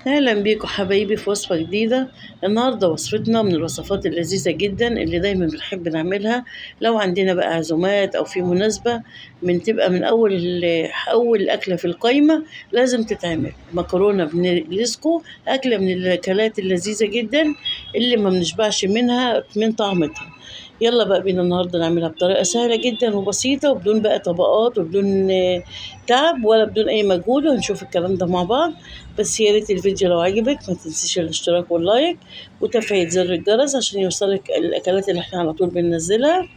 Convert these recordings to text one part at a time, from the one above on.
أهلا بيكم حبايبي في وصفة جديدة. النهاردة وصفتنا من الوصفات اللذيذة جدا اللي دايما بنحب نعملها لو عندنا بقى عزومات أو في مناسبة. تبقى من أول أكلة في القايمة لازم تتعمل مكرونة بنجريسكو، أكلة من الأكلات اللذيذة جدا اللي ما بنشبعش منها من طعمتها. يلا بقى بينا النهارده نعملها بطريقة سهلة جدا وبسيطة وبدون بقى طبقات وبدون تعب ولا بدون أي مجهود، وهنشوف الكلام ده مع بعض. بس يا ريت الفيديو لو عجبك ما تنسيش الاشتراك واللايك وتفعيل زر الجرس عشان يوصلك الأكلات اللي احنا على طول بننزلها.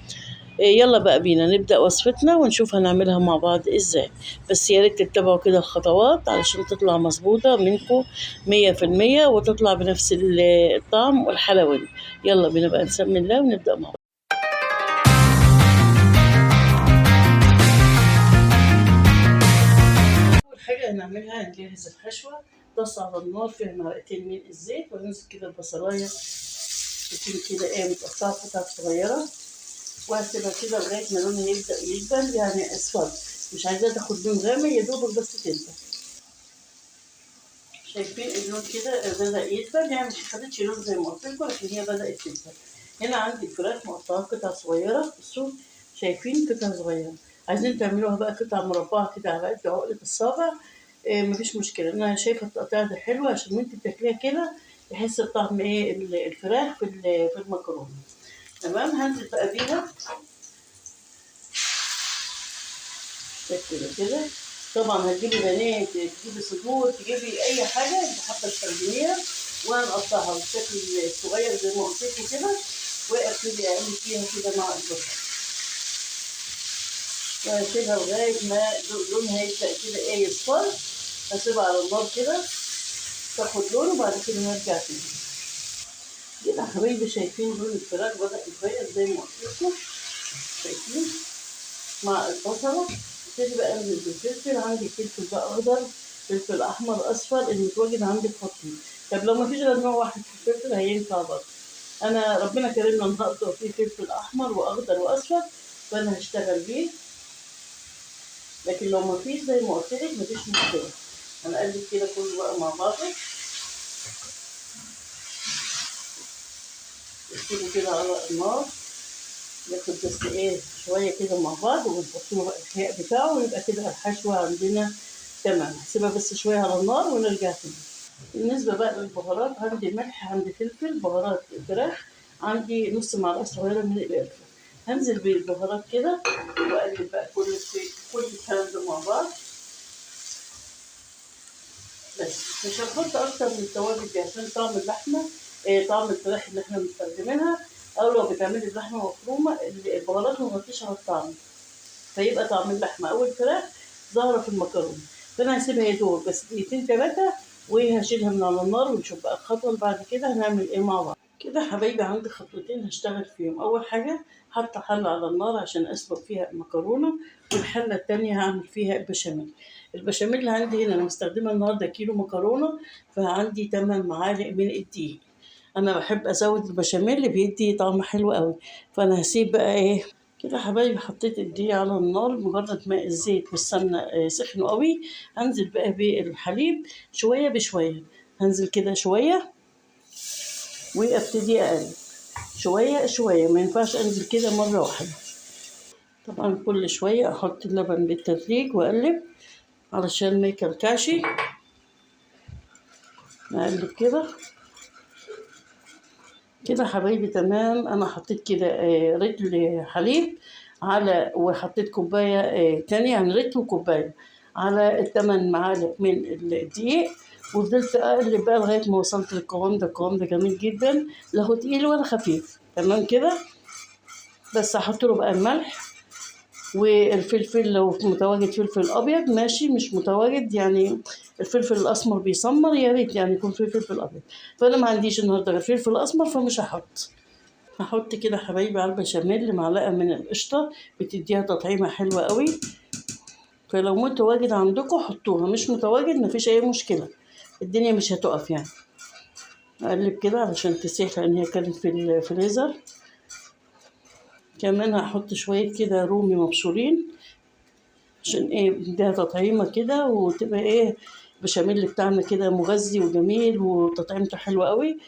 يلا بقى بينا نبدأ وصفتنا ونشوف هنعملها مع بعض ازاي. بس يا ريت تتبعوا كده الخطوات علشان تطلع مظبوطة منكم 100% وتطلع بنفس الطعم والحلاوة دي. يلا بينا بقى نسمي الله ونبدأ مع بعض. أول حاجة هنعملها هنجهز الحشوة. طاسة على النار فيها معلقتين من الزيت وننزل كده البصلاية تكون كده متقطعة قطع صغيرة، وهسيبها كده لغاية ما لونها يبدأ يدبل يعني أصفر، مش عايزاها تاخد لون غامق، يا دوبك بس تدبل. شايفين اللون كده بدأ يدبل، يعني مش خدتش لون زي ما قلت لكم لكن هي بدأت تدبل. هنا عندي الفراخ مقطعة قطع صغيرة، بصوا شايفين قطع صغيرة. عايزين تعملوها بقى قطع مربعة كده على قد عقلة الصابع، مفيش مشكلة. أنا شايفة التقطيع ده حلو عشان وانت تاكليها كده تحس بطعم الفراخ في المكرونة. تمام، هنزل بقى بيها كده. طبعا هتجيبي بانيه، تجيبي صدور، تجيبي اي حاجه انت حابه تستخدميها، وانا مقطعها بالشكل الصغير زي ما قلت لكم كده، وابتدي اقلب فيها كده مع البصل واسيبها لغايه ما لونها يبدا كده يصفر. هسيبها على النار كده تاخد لون وبعد كده نرجع تاني. كده يا حبايبي شايفين لون الفراخ بدأ يتغير زي ما قلت لكم، شايفين مع البصله. ابتدي بقى انزل بالفلفل، عندي فلفل بقى اخضر، فلفل احمر، اصفر، المتواجد عندك حطيه. طب لو ما فيش غير نوع واحد في الفلفل هينفع برضه. انا ربنا كرمنا النهارده فيه فلفل احمر واخضر واصفر فانا هشتغل بيه، لكن لو ما فيش زي ما قلت لك مفيش مشكله. هنقلب كده كله بقى مع بعضه، نسيبه كده على النار ياخد بس شويه كده مع بعض، ونحط له بقى الحقيق بتاعه ويبقى كده الحشوه عندنا تمام. هسيبها بس شويه على النار ونرجع تاني. بالنسبه بقى للبهارات، عندي ملح، عندي فلفل، بهارات الفراخ عندي نص معلقه صغيره من القرفه. هنزل بالبهارات كده واقلب بقى كل الكلام ده مع بعض. بس مش هنحط اكتر من التوابل دي عشان طعم اللحمه، طعم الفراخ اللي احنا مستخدمينها، او لو بتعملي اللحمه مفرومه البهارات ما تغطيش على الطعم، فيبقى طعم اللحمه او الفراخ ظاهره في المكرونه. فانا هسيبها يدوب بس دقيقتين ثلاثه وهشيلها من على النار، ونشوف بقى الخطوه اللي بعد كده هنعمل ايه مع بعض. كده حبايبي عندي خطوتين هشتغل فيهم. اول حاجه حاطه حله على النار عشان اسلق فيها المكرونه، والحله التانية هعمل فيها البشاميل. البشاميل اللي عندي هنا انا مستخدمه النهارده كيلو مكرونه، فعندي 8 معالق من الدقيق. انا بحب ازود البشاميل بيدي طعم حلو قوي. فانا هسيب بقى كده حبايبي، حطيت الدقيق على النار، مجرد ما الزيت والسمنة سخنوا قوي هنزل بقى بالحليب شوية بشوية. هنزل كده شوية وابتدي اقلب شوية شوية، ما ينفعش انزل كده مرة واحدة. طبعا كل شوية احط اللبن بالتدريج واقلب علشان ما يكلكعش. اقلب كده كده حبايبي تمام. انا حطيت كده رتل حليب على، وحطيت كوبايه تانية، يعني رتل وكوبايه على الثمان معالق من الدقيق، وفضلت اقلب بقى لغايه ما وصلت للقوام ده. القوام ده جميل جدا، لا هو تقيل ولا خفيف، تمام كده. بس هحط له بقى الملح والفلفل، لو متواجد فلفل ابيض ماشي، مش متواجد يعني الفلفل الاسمر بيسمر، يا ريت يعني يكون في فلفل ابيض. فانا ما عنديش النهارده غير فلفل اسمر فمش هحط كده حبايبي على البشاميل معلقه من القشطه، بتديها تطعيمه حلوه قوي. فلو متواجد عندكم حطوها، مش متواجد مفيش اي مشكله، الدنيا مش هتقف يعني. اقلب كده علشان تسيح لان هي كانت في الفريزر. كمان هحط شويه كده رومي مبشورين عشان بديها تطعيمه كده وتبقى البشاميل بتاعنا كده مغذي وجميل وتطعيمته حلوة قوي.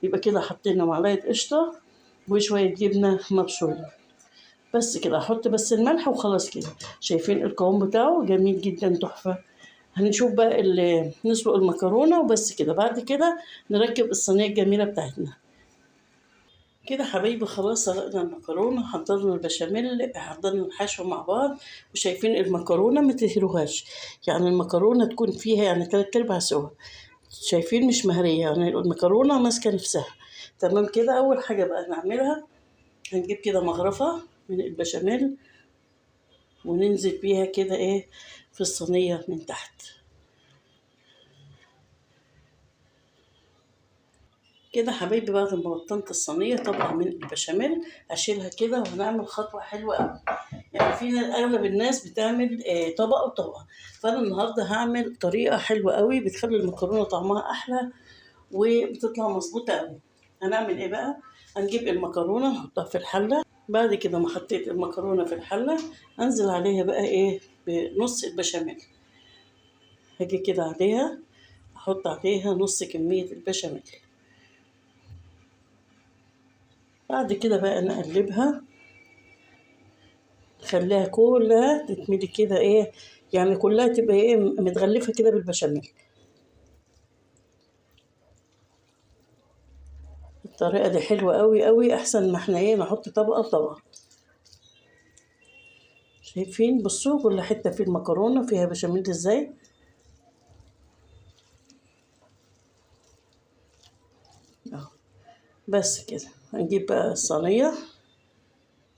يبقى كده حطينا معلقة قشطة وشوية جبنة مبشورة، بس كده. احط بس الملح وخلاص كده. شايفين القوام بتاعه جميل جدا تحفة. هنشوف بقى نسلق المكرونة وبس كده. بعد كده نركب الصينية الجميلة بتاعتنا. كده حبايبي خلاص سلقنا المكرونة، حضرنا البشاميل، حضرنا الحشو مع بعض. وشايفين المكرونة ما تهروهاش، يعني المكرونة تكون فيها يعني 3/4 سوا. شايفين مش مهرية، يعني المكرونة ماسكة نفسها. تمام كده. أول حاجة بقى نعملها، هنجيب كده مغرفة من البشاميل وننزل بيها كده في الصينية من تحت كده. حبايبي بعد ما بطنت الصينية طبعا من البشاميل هشيلها كده، وهنعمل خطوة حلوة قوي. يعني في أغلب الناس بتعمل طبقة وطبقة، فأنا النهاردة هعمل طريقة حلوة قوي بتخلي المكرونة طعمها أحلى وبتطلع مظبوطة قوي. هنعمل إيه بقى؟ هنجيب المكرونة نحطها في الحلة. بعد كده ما حطيت المكرونة في الحلة، أنزل عليها بقى بنص البشاميل. هاجي كده عليها، أحط عليها نص كمية البشاميل. بعد كده بقى نقلبها، خليها كلها تتملي كده يعني كلها تبقى متغلفة كده بالبشاميل. الطريقة دي حلوة قوي قوي، أحسن ما احنا نحط طبقة طبقة. شايفين؟ بصوا كل حتة في المكرونة فيها بشاميل ازاي. اهو. بس كده هنجيب بقى الصينية.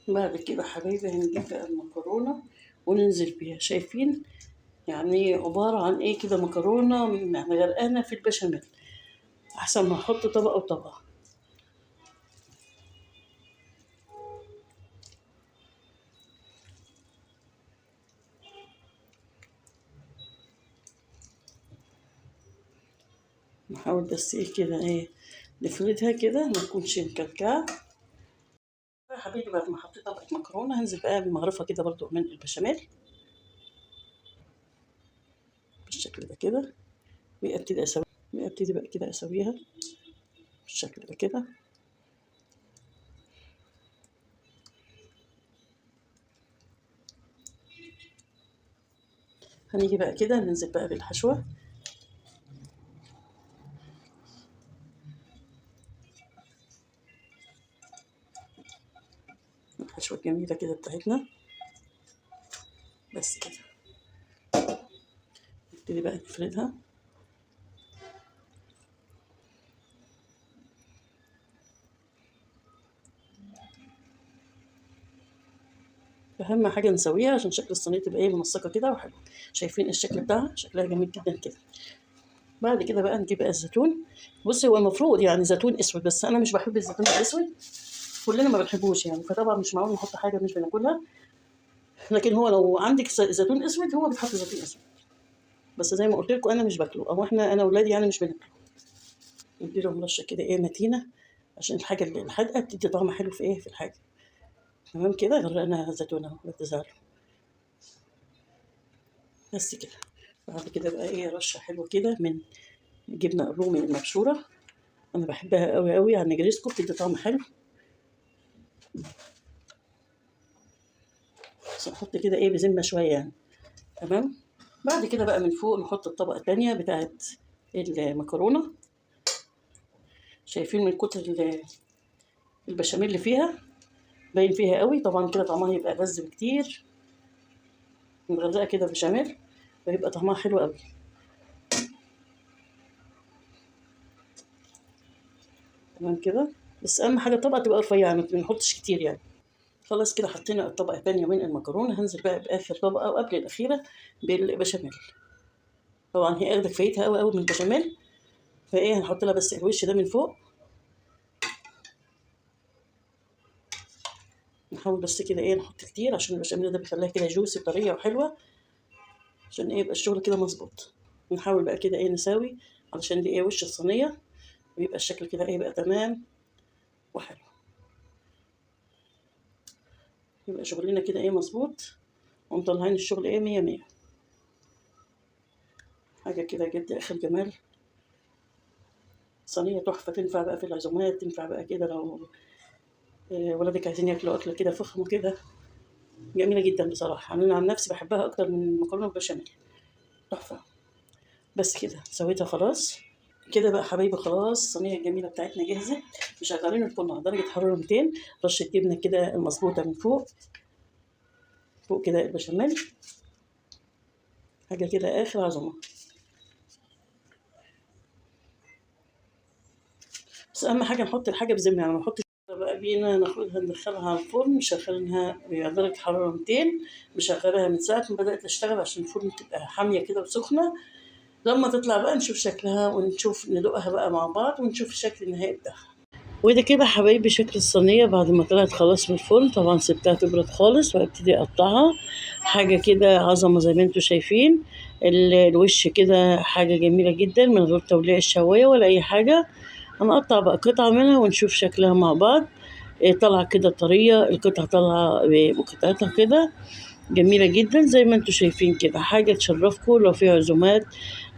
بعد كده حبايبي هنجيب بقى المكرونة وننزل بيها. شايفين؟ يعني عبارة عن كده، مكرونة يعني غرقانة في البشاميل، أحسن ما أحط طبقة وطبقة. نحاول بس كده نفردها كده ما تكونش مكلكعة. يا حبيبي بعد ما حطيت طبقة مكرونة هنزل بقى بمغرفة كده برضو من البشاميل بالشكل ده كده. وابتدي بقى كده اسويها بالشكل ده كده. هنيجي بقى كده ننزل بقى بالحشوة. الحشوة الجميلة كده بتاعتنا، بس كده. نبتدي بقى نفردها. اهم حاجه نسويها عشان شكل الصينيه تبقى منسقه كده وحلوه. شايفين الشكل بتاعها؟ شكلها جميل جدا كده. بعد كده بقى نجيب بقى الزيتون. بصي هو المفروض يعني زيتون اسود، بس انا مش بحب الزيتون الاسود، كلنا ما بنحبوش يعني، فطبعا مش معقول نحط حاجه مش بناكلها. لكن هو لو عندك زيتون اسود هو بيتحط زيتون اسود، بس زي ما قلت لكم انا مش باكله، او انا اولادي يعني مش بناكله. نديلهم رشه كده متينه عشان الحاجه اللي الحادقه بتدي طعم حلو في الحاجه. تمام كده. غرقنا زيتون اهو، لا تزعلوا. بس كده. بعد كده بقى رشه حلوه كده من جبنه الرومي المبشوره. انا بحبها قوي قوي، يعني نجريسكو بتدي طعم حلو. بس نحط كده بذمه شويه يعني. تمام. بعد كده بقى من فوق نحط الطبقه الثانيه بتاعت المكرونه. شايفين من كتر البشاميل اللي فيها باين فيها قوي، طبعا كده طعمها يبقى لذ بكتير. مغرقه كده بشاميل ويبقى طعمها حلو قوي. تمام كده. بس اهم حاجه الطبقه تبقى رفيعه، ما نحطش كتير يعني. خلاص كده حطينا الطبقه الثانيه من المكرونه. هنزل بقى باخر طبقه وقبل الاخيره بالبشاميل. طبعا هي اخده كفايتها قوي قوي من البشاميل، هنحط لها بس الوش ده من فوق. نحاول بس كده نحط كتير عشان البشاميل ده بيخليها كده جوسي طريه وحلوه، عشان يبقى الشغل كده مظبوط. نحاول بقى كده نساوي علشان دي وش الصينيه، ويبقى الشكل كده يبقى تمام وحلو. يبقى شغلنا كده مظبوط، ومطلعين الشغل مية مية. حاجة كده جد آخر جمال. صينية تحفة، تنفع بقى في العزومات، تنفع بقى كده لو ولادك عايزين ياكلوا أكلة كده فخمة كده، جميلة جدا بصراحة. أنا عن نفسي بحبها أكتر من المكرونة بالبشاميل، تحفة. بس كده سويتها خلاص. كده بقى حبايبي خلاص الصينية الجميلة بتاعتنا جهزت. مشغلين الفرن على درجة حرارة 200، رشة جبنة كده المظبوطة من فوق، فوق كده البشاميل، حاجة كده آخر عظمة. بس أهم حاجة نحط الحاجة بذمة، يعني ما نحطش بقى بينا ناخدها ندخلها على الفرن، مشغلينها على درجة حرارة 200، مشغلاها من ساعة ما بدأت تشتغل عشان الفرن تبقى حامية كده وسخنة. لما تطلع بقى نشوف شكلها ونشوف ندوقها بقى مع بعض ونشوف الشكل النهائي بتاعها. وده كده حبايبي شكل الصينية بعد ما طلعت خلاص من الفرن. طبعا سبتها تبرد خالص وابتدي اقطعها، حاجة كده عظمة زي ما انتوا شايفين. الوش كده حاجة جميلة جدا من غير توليع الشواية ولا اي حاجة. هنقطع بقى قطعة منها ونشوف شكلها مع بعض. طالعة كده طرية، القطعة طالعة بقطعتها كده جميلة جدا زي ما انتوا شايفين كده. حاجة تشرفكم لو في عزومات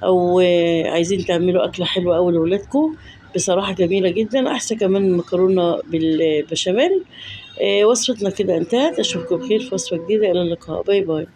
او عايزين تعملوا أكلة حلوة أوي لولادكم. بصراحة جميلة جدا، أحسن كمان من المكرونة بالبشاميل. وصفتنا كده انتهت، أشوفكم بخير في وصفة جديدة، إلى اللقاء، باي باي.